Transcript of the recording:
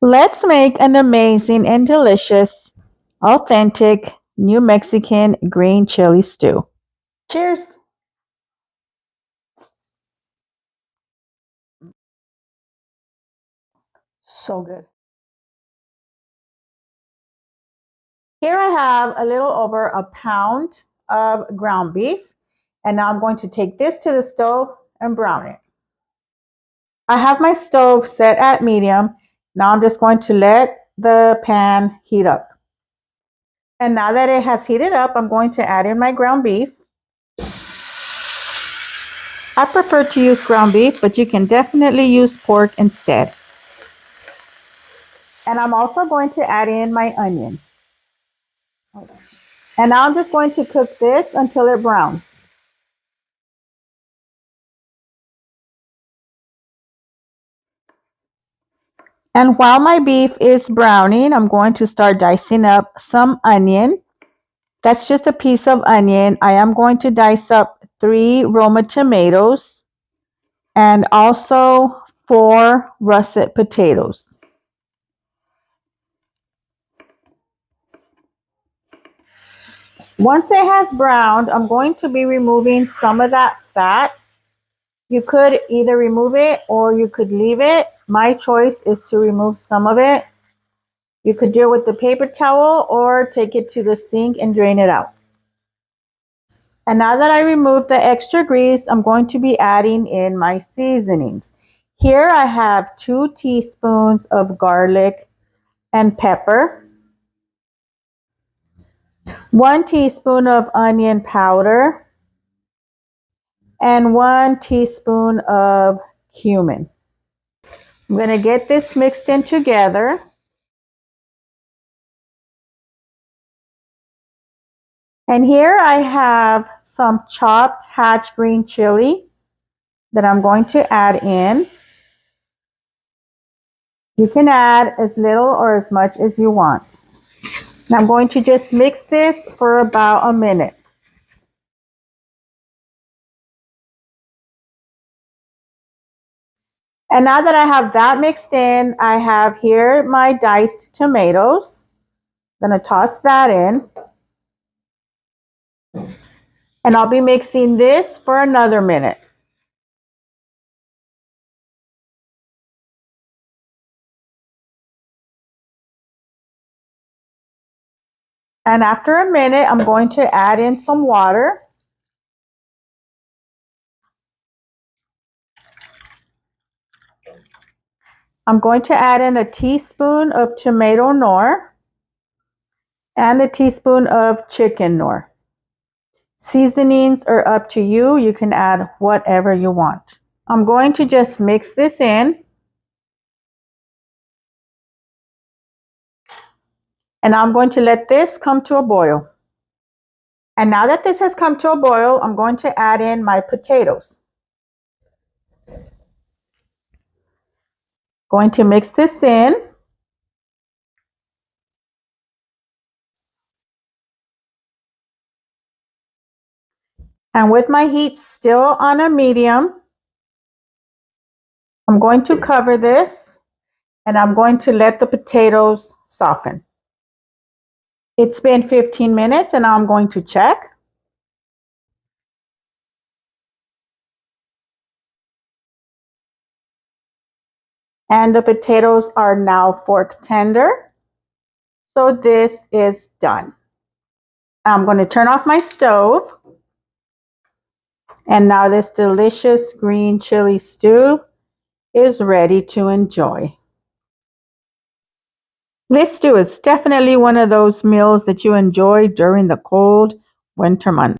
Let's make an amazing and delicious, authentic New Mexican green chili stew. Cheers! So good. Here I have a little over a pound of ground beef, and now I'm going to take this to the stove and brown it. I have my stove set at medium. Now I'm just going to let the pan heat up. And now that it has heated up, I'm going to add in my ground beef. I prefer to use ground beef, but you can definitely use pork instead. And I'm also going to add in my onion. And now I'm just going to cook this until it browns. And while my beef is browning, I'm going to start dicing up some onion. That's just a piece of onion. I am going to dice up 3 Roma tomatoes and also 4 russet potatoes. Once it has browned, I'm going to be removing some of that fat. You could either remove it or you could leave it. My choice is to remove some of it. You could do it with the paper towel or take it to the sink and drain it out. And now that I removed the extra grease, I'm going to be adding in my seasonings. Here I have 2 teaspoons of garlic and pepper, 1 teaspoon of onion powder, and 1 teaspoon of cumin. I'm going to get this mixed in together. And here I have some chopped hatch green chili that I'm going to add in. You can add as little or as much as you want. Now I'm going to just mix this for about a minute. And now that I have that mixed in, I have here my diced tomatoes. I'm going to toss that in. And I'll be mixing this for another minute. And after a minute, I'm going to add in some water. I'm going to add in a teaspoon of tomato nor and a teaspoon of chicken nor. Seasonings are up to you. You can add whatever you want. I'm going to just mix this in. And I'm going to let this come to a boil. And now that this has come to a boil, I'm going to add in my potatoes. Going to mix this in. And with my heat still on a medium, I'm going to cover this and I'm going to let the potatoes soften. It's been 15 minutes and now I'm going to check. And the potatoes are now fork tender. So this is done. I'm going to turn off my stove. And now this delicious green chili stew is ready to enjoy. This stew is definitely one of those meals that you enjoy during the cold winter months.